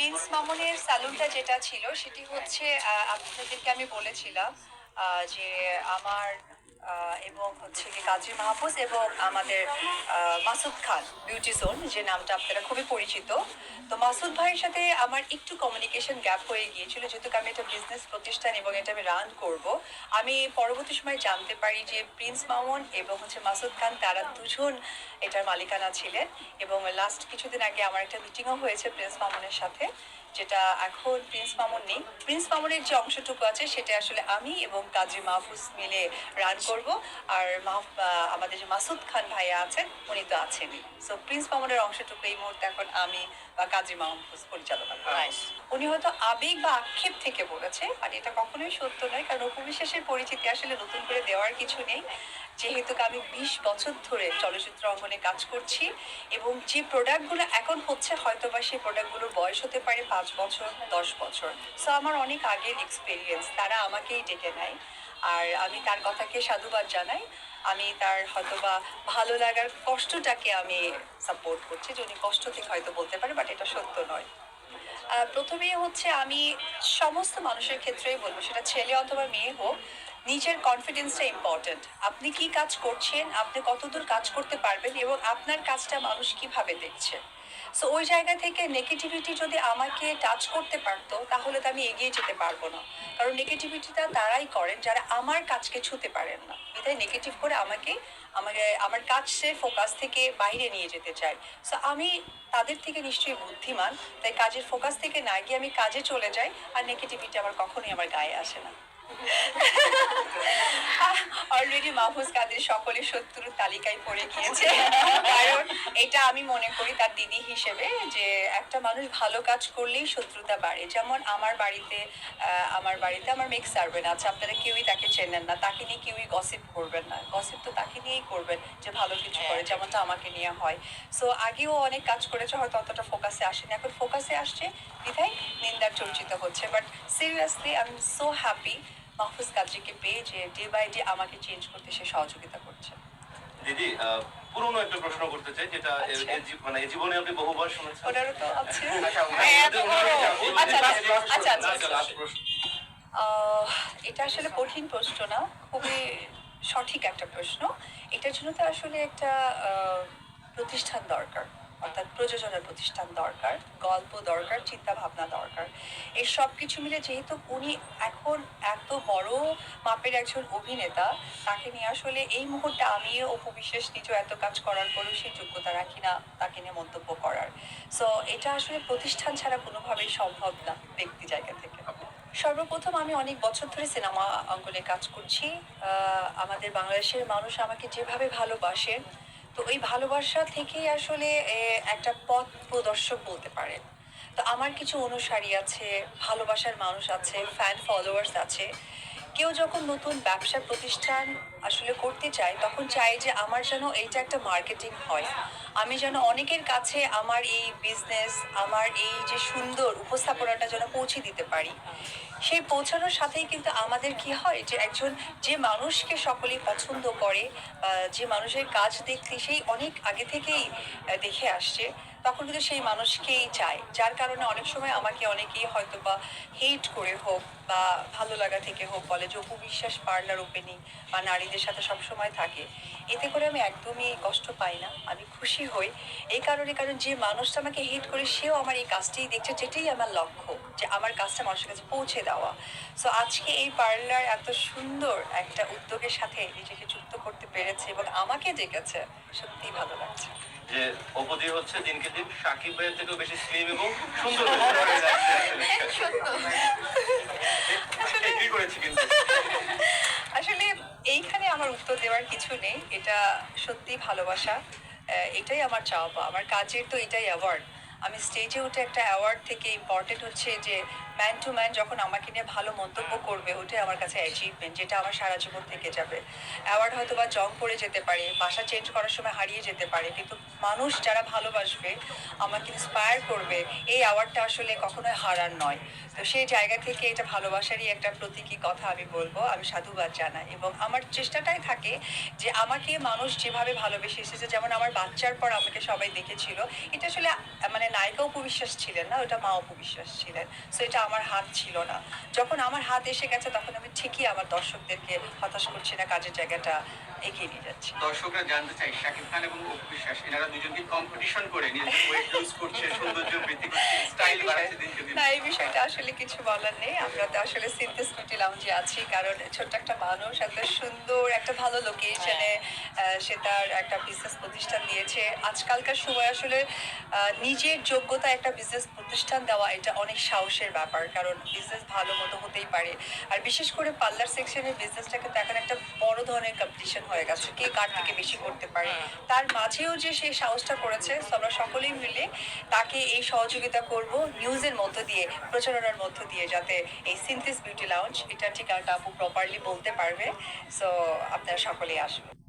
Prince মামুনের স্যালুনটা যেটা ছিল সেটি হচ্ছে আপনাদেরকে আমি বলেছিলাম যে আমার এবং হচ্ছে কি কাজী মাহফুজ এবং আমাদের মাসুদ খান বিউটি জোন যে নামটা আপনারা খুবই পরিচিত। তো মাসুদ ভাইয়ের সাথে আমার একটু কমিউনিকেশন গ্যাপ হয়ে গিয়েছিল, যেহেতু আমি একটা বিজনেস প্রতিষ্ঠান এবং এটা আমি রান করব। আমি পরবর্তী সময় জানতে পারি যে প্রিন্স মামুন এবং হচ্ছে মাসুদ খান তারা দুজন এটার মালিকানা ছিলেন। এবং লাস্ট কিছুদিন আগে আমার একটা মিটিংও হয়েছে প্রিন্স মামুনের সাথে, যেটা এখন প্রিন্স মামুন নেই। প্রিন্স মামুনের যে অংশটুকু আছে সেটা আসলে আমি এবং কাজী মাহফুজ মিলে রান করব। আর আমাদের যে মাসুদ খান ভাইয়া আছেন উনি তো আছেনই। সো প্রিন্স মামুনের অংশটুকু এই মুহূর্তে এখন আমি বা কাজী মাহফুজ পরিচালনা করি। উনি হয়তো আবেগ বা আক্ষেপ থেকে বলেছে, আর এটা কখনোই সত্য নয়, কারণ উপবিশ্বাসের পরিচিতি আসলে নতুন করে দেওয়ার কিছু নেই। যেহেতু আমি 20 বছর ধরে চলচ্চিত্র অঙ্গনে কাজ করছি এবং যে প্রোডাক্টগুলো এখন হচ্ছে হয়তো বা সেই প্রোডাক্টগুলোর বয়স হতে পারে 5 বছর 10 বছর। সো আমার অনেক আগের এক্সপিরিয়েন্স, তারা আমাকেই ডেকে নেয়। আর আমি তার কথাকে সাধুবাদ জানাই। আমি তার হয়তোবা ভালো লাগার কষ্টটাকে আমি সাপোর্ট করছি, যে উনি কষ্ট থেকে হয়তো বলতে পারে, বাট এটা সত্য নয়। প্রথমেই হচ্ছে আমি সমস্ত মানুষের ক্ষেত্রেই বলবো, সেটা ছেলে অথবা মেয়ে হোক, নিজের কনফিডেন্সটা ইম্পর্ট্যান্ট। আপনি কি কাজ করছেন, আপনি কতদূর কাজ করতে পারবেন এবং আপনার কাজটা মানুষ কিভাবে দেখছে। সো ওই জায়গা থেকে নেগেটিভিটি যদি আমাকে টাচ করতে পারতো তাহলে তো আমি এগিয়ে যেতে পারবো না। কারণ নেগেটিভিটিটা তারাই করেন যারা আমার কাজকে ছুতে পারেন না, এটাই নেগেটিভ করে আমাকে আমাকে আমার কাজের ফোকাস থেকে বাইরে নিয়ে যেতে চায়। সো আমি তাদের থেকে নিশ্চয়ই বুদ্ধিমান, তাই কাজের ফোকাস থেকে না গিয়ে আমি কাজে চলে যাই। আর নেগেটিভিটি আমার কখনোই আমার গায়ে আসে না। অলরেডি মাহফুজ কাদের সকলের শত্রুর তালিকায় পড়ে গিয়েছে। কারণ এটা আমি মনে করি তার দিদি হিসেবে, যে একটা মানুষ ভালো কাজ করলেই শত্রুতা বাড়ে। যেমন আমার বাড়িতে আমার মেক সার্ভেন্ট আছে, আপনারা কেউই তাকে চেনেন না, তাকে নিয়ে কেউই গসিপ করবেন না। গসিপ তো তাকে নিয়েই করবেন যে ভালো কিছু করে, যেমনটা আমাকে নিয়ে হয়। সো আগেও অনেক কাজ করেছে, হয়তো অতটা ফোকাসে আসেনি, এখন ফোকাসে আসছে বিধায় নিন্দার চর্চিত হচ্ছে। But seriously I am so happy Mahfuz কাজীকে পেয়ে, যে ডে বাই ডে আমাকে চেঞ্জ করতে সে সহযোগিতা করছে। দিদি, পুরনো একটা প্রশ্ন করতে চাই, যেটা মানে জীবনে আপনি বহুবার শুনেছেন। ওটারও তো আছে। আচ্ছা, আচ্ছা, এটা আসলে কঠিন প্রশ্ন না, খুবই সঠিক একটা প্রশ্ন। এটার জন্য তো আসলে একটা প্রতিষ্ঠান দরকার, অর্থাৎ প্রযোজনার প্রতিষ্ঠান দরকার, গল্প দরকার, চিন্তা ভাবনা দরকার। এই সব কিছু মিলে যেহেতু উনি এখন এত বড় মাপের একজন অভিনেতা, তাকে নিয়ে আসলে এই মুহূর্তে আমিও উপবিশেষ নিজেও এত কাজ করার পরেও সেই যোগ্যতা রাখি না তাকে নিয়ে মন্তব্য করার। সো এটা আসলে প্রতিষ্ঠান ছাড়া কোনোভাবেই সম্ভব না ব্যক্তি জায়গা থেকে। সর্বপ্রথম আমি অনেক বছর ধরে সিনেমা অঙ্গনে কাজ করছি। আমাদের বাংলাদেশের মানুষ আমাকে যেভাবে ভালোবাসেন, তো ওই ভালোবাসা থেকেই আসলে একটা পথ প্রদর্শক বলতে পারেন। তো আমার কিছু অনুসারী আছে, ভালোবাসার মানুষ আছে, ফ্যান ফলোয়ার্স আছে। কেউ যখন নতুন ব্যবসা প্রতিষ্ঠান আসলে করতে চায়, তখন চাই যে আমার যেন এইটা একটা মার্কেটিং হয়, আমি যেন অনেকের কাছে আমার এই বিজনেস, আমার এই যে সুন্দর উপস্থাপনাটা যেন পৌঁছে দিতে পারি। সেই পৌঁছানোর সাথেই কিন্তু আমাদের কি হয়, যে একজন যে মানুষকে সকলেই পছন্দ করে, যে মানুষের কাজ দেখতে সেই অনেক আগে থেকেই দেখে আসছে, তখন কিন্তু সেই মানুষকেই চায়। যার কারণে অনেক সময় আমাকে অনেকেই হয়তো বা হেট করে হোক বা ভালো লাগা থেকে হোক বলে যে অপু বিশ্বাস পার্লার ওপেনিং বা নারীদের সাথে সবসময় থাকে। এতে করে আমি একদমই কষ্ট পাই না, আমি খুশি হই। এই কারণে, কারণ যে মানুষটা আমাকে হেট করে সেও আমার এই কাজটাই দেখছে, যেটাই আমার লক্ষ্য, যে আমার কাজটা মানুষের কাছে পৌঁছে দেওয়া। সো আজকে এই পার্লার এত সুন্দর একটা উদ্যোগের সাথে নিজেকে যুক্ত করতে পেরেছে এবং আমাকে ডেকেছে, সত্যিই ভালো লাগছে। যে অপদি হচ্ছে দিনকে দিন সাকিব ভাইয়ের থেকেও বেশি স্লিম এবং সুন্দর হয়ে যাচ্ছে। এগ্রি করেছি কিন্তু। আসলে এইখানে আমার উত্তর দেওয়ার কিছু নেই, এটা সত্যি ভালোবাসা। এটাই আমার চাওয়া পাওয়া। আমার কাজের তো এটাই অ্যাওয়ার্ড। আমি স্টেজে উঠে একটা অ্যাওয়ার্ড থেকে ইম্পর্টেন্ট হচ্ছে যে ম্যান টু ম্যান যখন আমাকে নিয়ে ভালো মন্তব্য করবে, ওটাই আমার কাছে অ্যাচিভমেন্ট, যেটা আমার সারা জীবন থেকে যাবে। অ্যাওয়ার্ড হয়তো বা জং পড়ে যেতে পারে, বাসা চেঞ্জ করার সময় হারিয়ে যেতে পারে, কিন্তু মানুষ যারা ভালোবাসবে, আমাকে ইন্সপায়ার করবে, এই অ্যাওয়ার্ডটা আসলে কখনোই হারার নয়। তো সেই জায়গা থেকে এটা ভালোবাসারই একটা প্রতীকী কথা আমি বলবো, আমি সাধুবাদ জানাই। এবং আমার চেষ্টাটাই থাকে যে আমাকে মানুষ যেভাবে ভালোবেসে এসেছে, যেমন আমার বাচ্চার পর আমাকে সবাই দেখেছিল, এটা আসলে মানে নায়িকা উপবিশ্বাস ছিলেন না, ওটা মা উপবিশ্বাস ছিলেন। সো এটা আমার হাত ছিল না। যখন আমার হাত এসে গেছে তখন আমি ঠিকই আমার দর্শকদেরকে হতাশ করছি না, কাজের জায়গাটা এগিয়ে নিয়ে যাচ্ছি। দর্শকরা জানতে চাই শাকিব খান এবং অপু বিশ্বাস এনারা দুজনকে কম্পিটিশন করে নিজেদের ওয়েট লুজ করছে, সৌন্দর্য বৃদ্ধি করছে, স্টাইল বাড়াচ্ছে দিনকে দিন। না, এই বিষয়টা আসলে কিছু বলার নেই। আমরা তো আসলে সিনথেস বিউটি লাউঞ্জে আছি, কারণ ছোট্ট একটা মানুষ এত সুন্দর একটা ভালো লোকেশনে সে তার একটা বিজনেস প্রতিষ্ঠান দিয়েছে। আজকালকার সময় আসলে নিজের যোগ্যতা একটা বিজনেস প্রতিষ্ঠান দেওয়া এটা অনেক সাহসের ব্যাপার, কারণ বিজনেস ভালো মতো হতেই পারে। আর বিশেষ করে পার্লার সেকশনের বিজনেসটা কিন্তু এখন একটা বড় ধরনের কম্পিটিশন হয়ে গেছে, কে কার থেকে বেশি করতে পারে। তার মাঝেও যে সেই সাহসটা করেছে, so আমরা সকলেই মিলে তাকে এই সহযোগিতা করব নিউজের মধ্য দিয়ে, প্রচারণার মধ্য দিয়ে, যাতে এই সিনথেস বিউটি লাউঞ্জ এটা ঠিকানাটা আপু প্রপারলি বলতে পারবে। সো আপনারা সকলেই আসবেন।